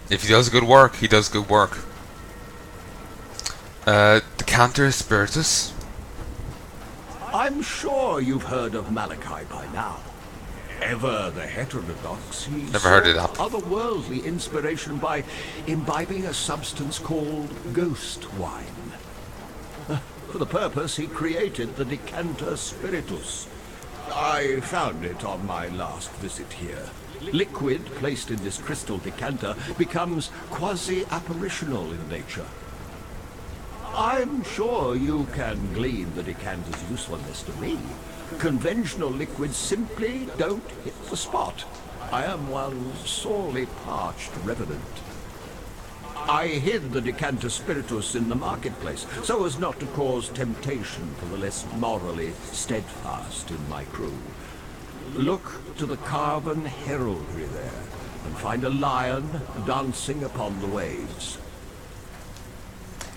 If he does good work, he does good work. Decanter Spiritus. I'm sure you've heard of Malachi by now. Ever the heterodox, he Never heard of sought that. otherworldly inspiration by imbibing a substance called ghost wine. For the purpose, he created the Decanter Spiritus. I found it on my last visit here. Liquid placed in this crystal decanter becomes quasi-apparitional in nature. I'm sure you can glean the decanter's usefulness to me. Conventional liquids simply don't hit the spot. I am one sorely parched revenant. I hid the Decanter Spiritus in the marketplace, so as not to cause temptation for the less morally steadfast in my crew. Look to the carven heraldry there, and find a lion dancing upon the waves.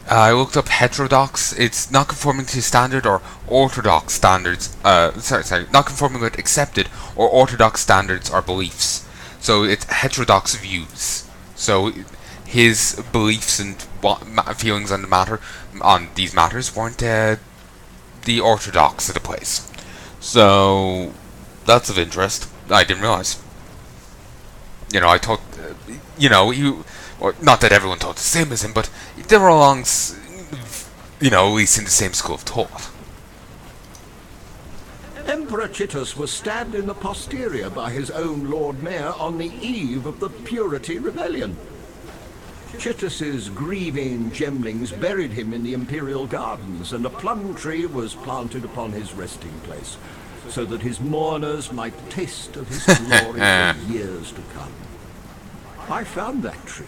I looked up heterodox. It's not conforming to standard or orthodox standards. Not conforming with accepted or orthodox standards or beliefs. So it's heterodox views. So his beliefs and feelings on these matters weren't the orthodox of the place. So that's of interest. I didn't realize. I thought, or not that everyone thought the same as him, but they were along, at least in the same school of thought. Emperor Chittus was stabbed in the posterior by his own Lord Mayor on the eve of the Purity Rebellion. Chittus's grieving gemlings buried him in the imperial gardens, and a plum tree was planted upon his resting place, so that his mourners might taste of his glory for years to come. I found that tree,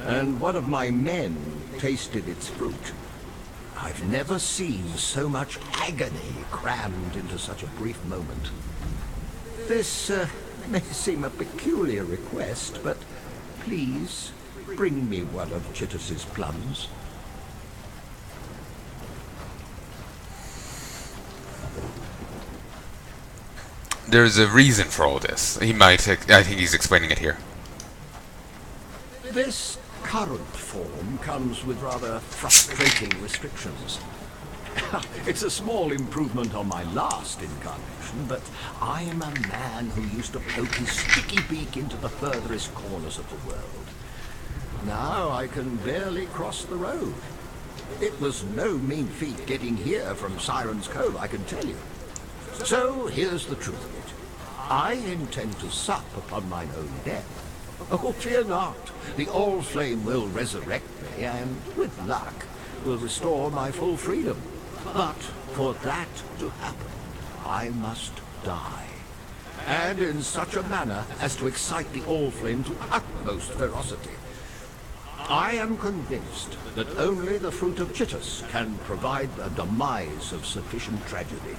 and one of my men tasted its fruit. I've never seen so much agony crammed into such a brief moment. This may seem a peculiar request, but please bring me one of Chittus's plums. There's a reason for all this. I think he's explaining it here. This current form comes with rather frustrating restrictions. It's a small improvement on my last incarnation, but I am a man who used to poke his sticky beak into the furthest corners of the world. Now I can barely cross the road. It was no mean feat getting here from Siren's Cove, I can tell you. So here's the truth of it. I intend to sup upon mine own death. Oh, fear not. The All-Flame will resurrect me, and, with luck, will restore my full freedom. But for that to happen, I must die. And in such a manner as to excite the All-Flame to utmost ferocity. I am convinced that only the fruit of Chittus can provide a demise of sufficient tragedy.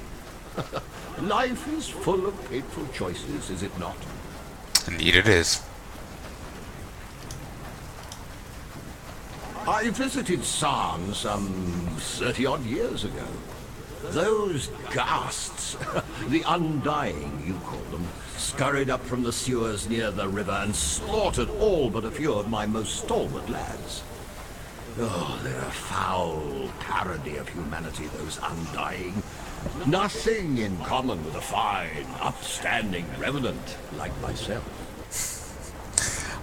Life is full of painful choices, is it not? Indeed it is. I visited San some 30-odd years ago. Those ghasts, the Undying, you call them, scurried up from the sewers near the river and slaughtered all but a few of my most stalwart lads. Oh, they're a foul parody of humanity, those Undying. Nothing in common with a fine, upstanding revenant like myself.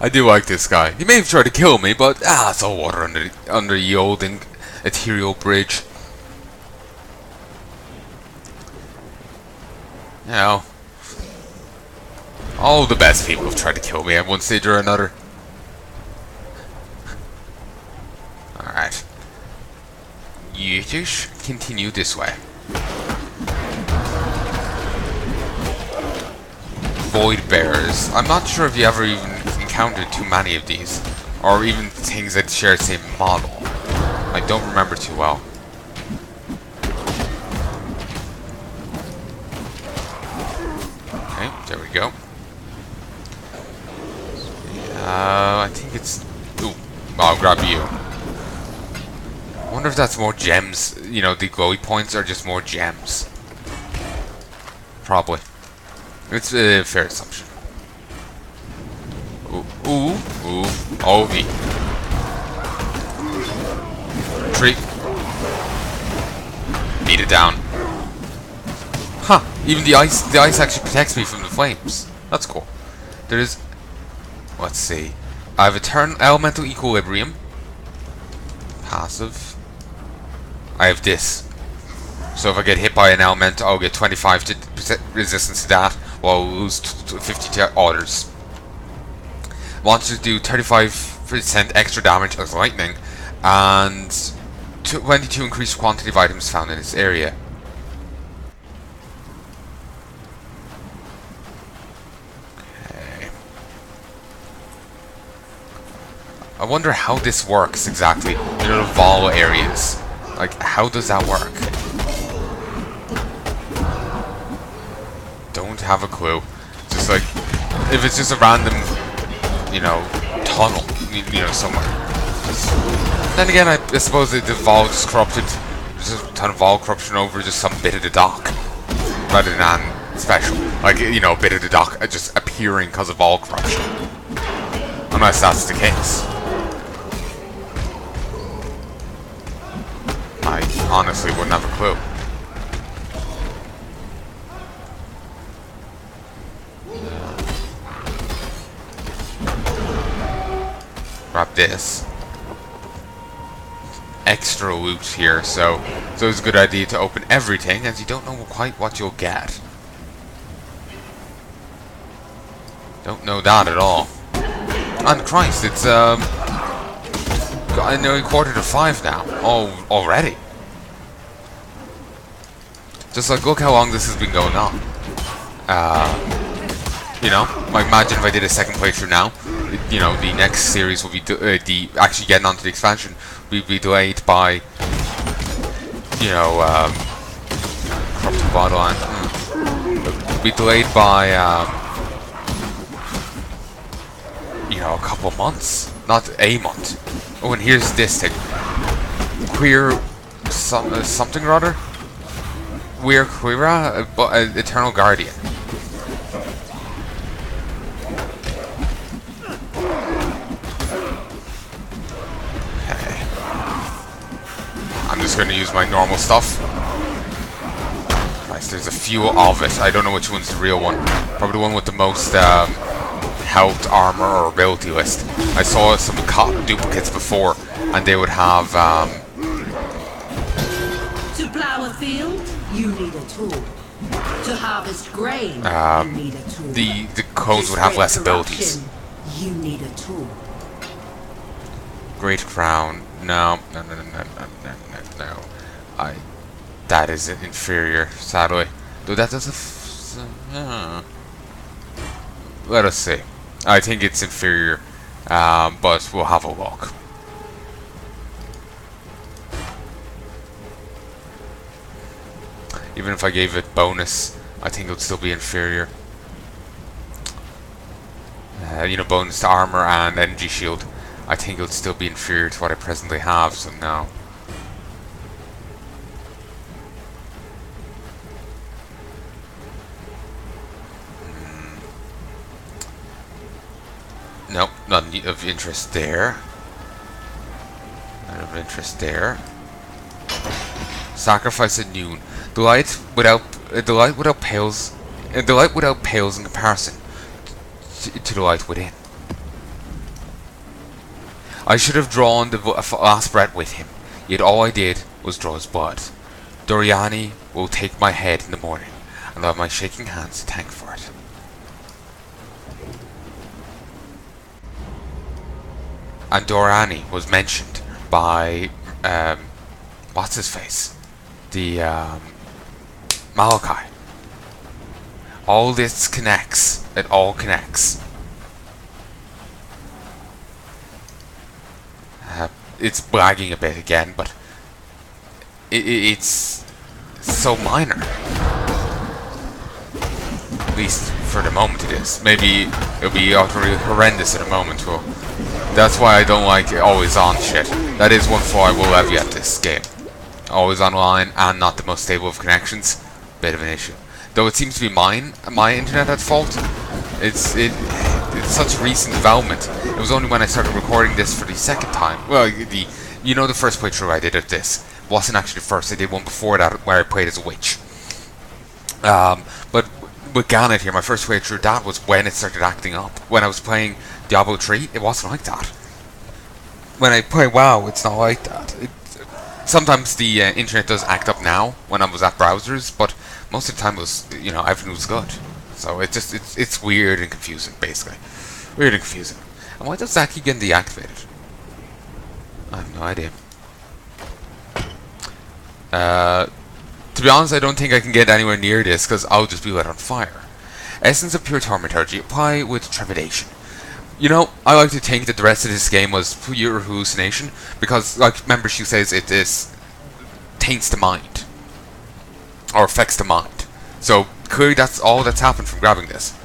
I do like this guy. He may have tried to kill me, but it's all water under the old ethereal bridge. All the best people have tried to kill me at one stage or another. Alright. Yetish, continue this way. Void bearers. I'm not sure if you ever even encountered too many of these, or even things that share the same model. I don't remember too well. Okay, there we go. I think it's... Ooh, I'll grab you. I wonder if that's more gems. The glowy points are just more gems. Probably. It's a fair assumption. Ooh, ooh, ooh. Ovi. 3. Beat it down. Huh, even the ice actually protects me from the flames. That's cool. There's, let's see. I have elemental equilibrium. Passive. I have this. So if I get hit by an element, I'll get 25% resistance to that, while I'll lose 50 to others. Monsters do 35% extra damage as lightning, and 22 increased quantity of items found in this area. Okay. I wonder how this works exactly. You know, the vol areas. Like, how does that work? Don't have a clue. Just like, if it's just a random, you know, tunnel, you know, somewhere. Then again, I suppose the vol just corrupted. There's a ton of vol corruption over just some bit of the dock, rather than special. Like, you know, a bit of the dock just appearing because of vol corruption. Unless that's the case. I honestly wouldn't have a clue. Grab this. Extra loot here, so it's a good idea to open everything, as you don't know quite what you'll get. Don't know that at all. And Christ, it's got nearly 4:45 now. Oh, already. Just like, look how long this has been going on. You know, like, imagine if I did a second playthrough now. You know, the next series will be actually getting onto the expansion will be delayed by, you know, corrupted borderline. Be delayed by, you know, a couple of months, not a month. Oh, and here's this thing. Something or other? Quira, Eternal Guardian. Okay. I'm just going to use my normal stuff. Nice, there's a few of it. I don't know which one's the real one. Probably the one with the most health, armor, or ability list. I saw some duplicates before, and they would have to plow a field, you need a tool. To harvest grain, you need a tool. The clones would have less abilities. You need a tool. Great crown. No. That is inferior, sadly. Though that does let us see. I think it's inferior, but we'll have a look. Even if I gave it bonus, I think it would still be inferior. You know, bonus to armor and energy shield. I think it would still be inferior to what I presently have, so no. Nope, not of interest there. Not of interest there. Sacrifice at noon. Delight without pales in comparison to the light within. I should have drawn the last breath with him, yet all I did was draw his blood. Doriani will take my head in the morning, and I'll have my shaking hands to thank for it. And Doriani was mentioned by what's his face? The Malachi. All this connects. It all connects. It's blagging a bit again, but it's so minor. At least for the moment it is. Maybe it'll be utterly horrendous in a moment. Well, that's why I don't like always on shit. That is one flaw I will levy at this game. Always online and not the most stable of connections. Bit of an issue. Though it seems to be my internet at fault. It's such recent development. It was only when I started recording this for the second time. Well, the first playthrough I did of this wasn't actually the first. I did one before that where I played as a witch. But with Gannet here, my first playthrough, that was when it started acting up. When I was playing Diablo 3, it wasn't like that. When I play WoW, it's not like that. Sometimes the internet does act up now when I was at browsers, but most of the time it was, everything was good. So it's weird and confusing, basically. Weird and confusing. And why does that keep getting deactivated? I have no idea. To be honest, I don't think I can get anywhere near this, because I'll just be lit on fire. Essence of Pure Tormentargy. Apply with trepidation. I like to think that the rest of this game was pure hallucination, because, like membership says, it taints the mind. Or affects the mind. So, clearly that's all that's happened from grabbing this.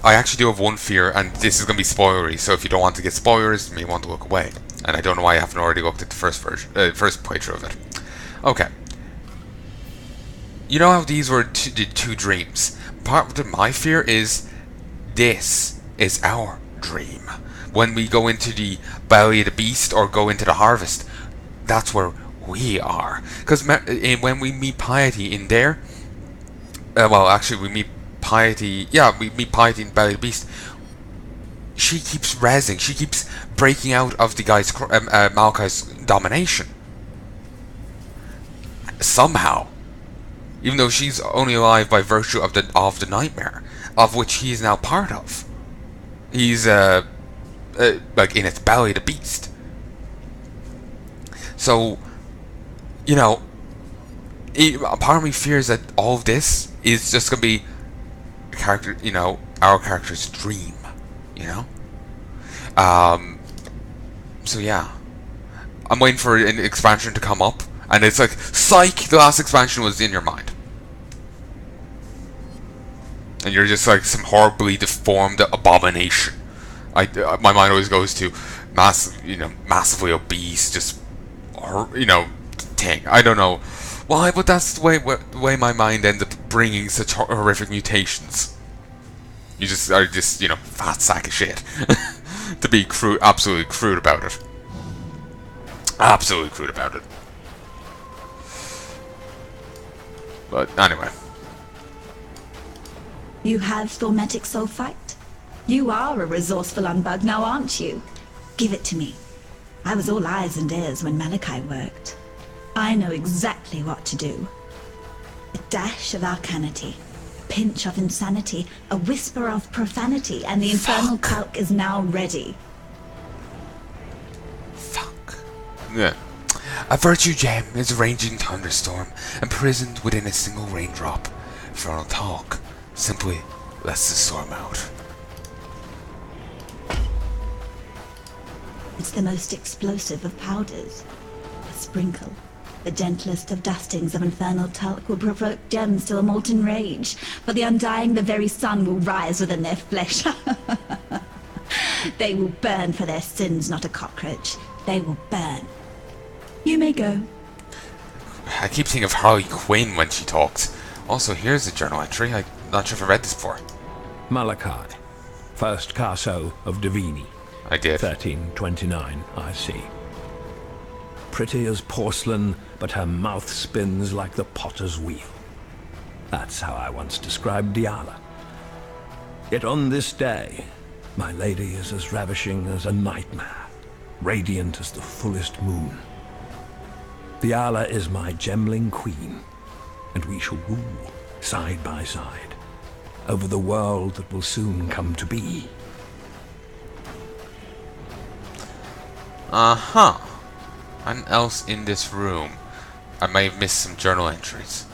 I actually do have one fear, and this is going to be spoilery, so if you don't want to get spoilers, you may want to look away. And I don't know why I haven't already looked at the first playthrough of it. Okay. You know how these were the two dreams? Part of my fear is this is our dream. When we go into the belly of the beast or go into the harvest, that's where we are. Because when we meet Piety in there, well, actually we meet Piety, we meet Piety in the belly of the beast. She keeps rezzing, she keeps breaking out of the guy's, Malachi's domination. Somehow. Even though she's only alive by virtue of the nightmare, of which he is now part of. He's like in its belly, the beast. So, part of me fears that all of this is just gonna be character, our character's dream. So yeah, I'm waiting for an expansion to come up. And it's like, psych, the last expansion was in your mind. And you're just like some horribly deformed abomination. My mind always goes to massively obese, just, thing. I don't know why, but that's the way my mind ends up bringing such horrific mutations. You just are fat sack of shit. To be absolutely crude about it. Absolutely crude about it. But anyway. You have Thaumatic Sulfite? You are a resourceful unbug now, aren't you? Give it to me. I was all eyes and ears when Malachi worked. I know exactly what to do. A dash of arcanity, a pinch of insanity, a whisper of profanity, and the infernal calc is now ready. Fuck. Yeah. A virtue gem is a raging thunderstorm, imprisoned within a single raindrop. Infernal talk simply lets the storm out. It's the most explosive of powders. A sprinkle, the gentlest of dustings of infernal talc will provoke gems to a molten rage. For the undying, the very sun will rise within their flesh. They will burn for their sins, not a cockroach. They will burn. You may go. I keep thinking of Harley Quinn when she talks. Also, here's a journal entry. I'm not sure if I read this before. Malachi, first Caso of Divini. I did. 1329, I see. Pretty as porcelain, but her mouth spins like the potter's wheel. That's how I once described Diala. Yet on this day, my lady is as ravishing as a nightmare, radiant as the fullest moon. Diala is my gemling queen, and we shall rule side by side over the world that will soon come to be. Uh-huh. And else in this room? I may have missed some journal entries.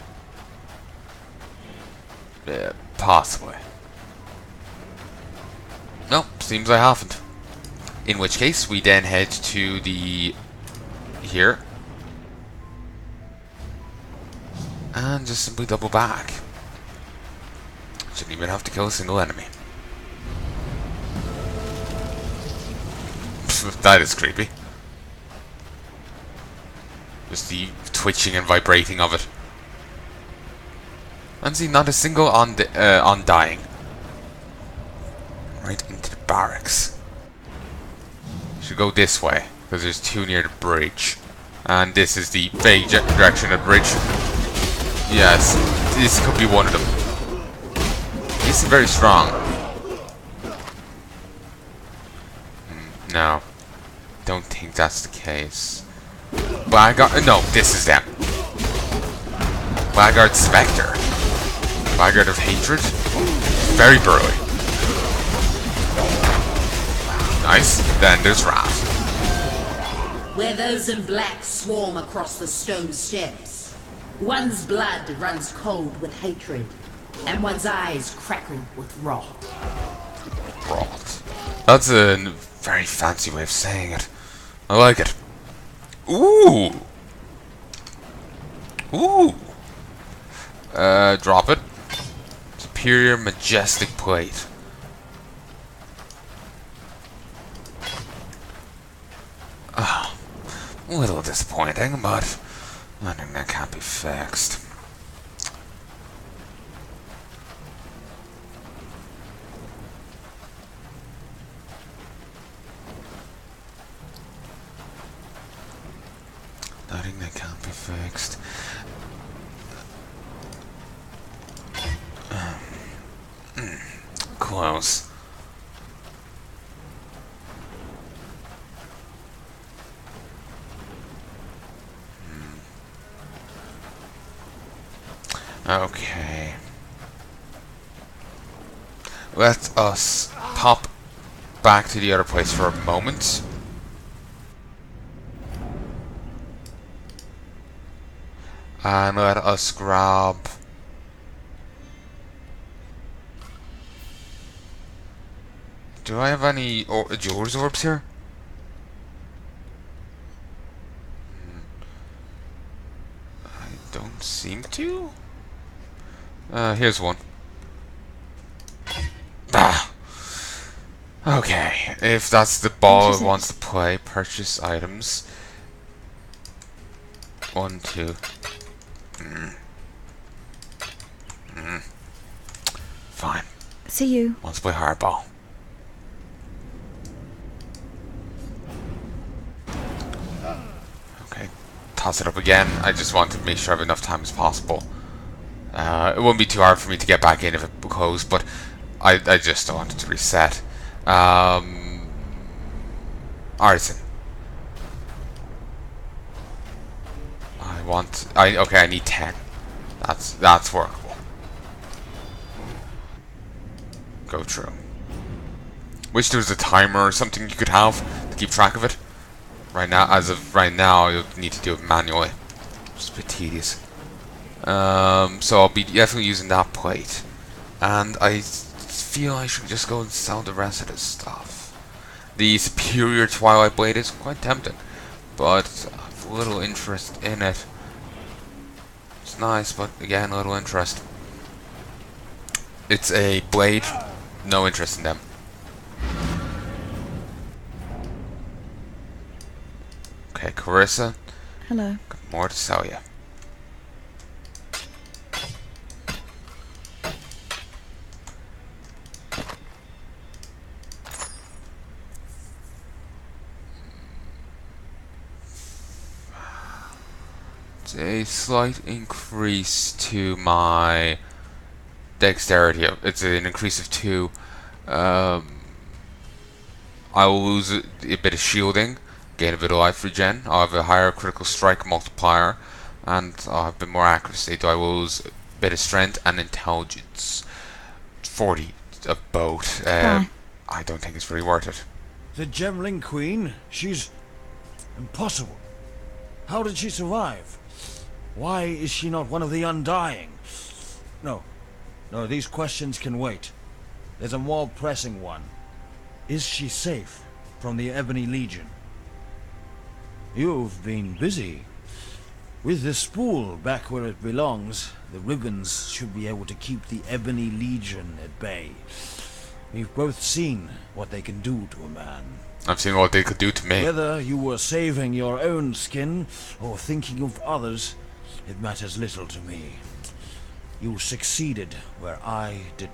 Possibly. Nope, seems I haven't. In which case, we then head to the... here. And just simply double back. Shouldn't even have to kill a single enemy. That is creepy. Just the twitching and vibrating of it. And see, not a single undying. Right into the barracks. Should go this way, because there's two near the bridge. And this is the vague direction of the bridge. Yes, this could be one of them. This is very strong. No. Don't think that's the case. Blackguard. No, this is them. Blackguard Spectre. Blackguard of Hatred. Very burly. Nice. Then there's Wrath. Where those in black swarm across the stone steps, one's blood runs cold with hatred, and one's eyes crackle with wrath. Wrath. That's a very fancy way of saying it. I like it. Ooh! Ooh! Drop it. Superior Majestic Plate. Ah, a little disappointing, but I think that can't be fixed. Nothing that can't be fixed. Close. Okay. Let us pop back to the other place for a moment. And let us grab... Do I have any Jeweler's Orbs here? I don't seem to. Here's one. Ah! Okay, if that's the ball it wants to play, purchase items. 1, 2... Fine. See you. Wants to play hardball. Okay, toss it up again. I just want to make sure I have enough time as possible. It wouldn't be too hard for me to get back in if it closed, but I just don't want it to reset. Artisan. Okay, I need 10. That's workable. Go through. Wish there was a timer or something you could have to keep track of it. Right now, as of right now, you'll need to do it manually. It's a bit tedious. So I'll be definitely using that plate. And I feel I should just go and sell the rest of this stuff. The Superior Twilight Blade is quite tempting, but I have little interest in it. It's nice, but again, little interest. It's a blade, no interest in them. Okay, Carissa. Hello. Got more to sell you. It's a slight increase to my dexterity. It's an increase of 2. I will lose a bit of shielding, gain a bit of life regen. I'll have a higher critical strike multiplier, and I'll have a bit more accuracy. I will lose a bit of strength and intelligence. 40 of both. I don't think it's really worth it. The Gemling Queen? She's impossible. How did she survive? Why is she not one of the Undying? No, these questions can wait. There's a more pressing one. Is she safe from the Ebony Legion? You've been busy. With the spool back where it belongs, the ribbons should be able to keep the Ebony Legion at bay. We've both seen what they can do to a man. I've seen what they could do to me. Whether you were saving your own skin or thinking of others, it matters little to me. You succeeded where I did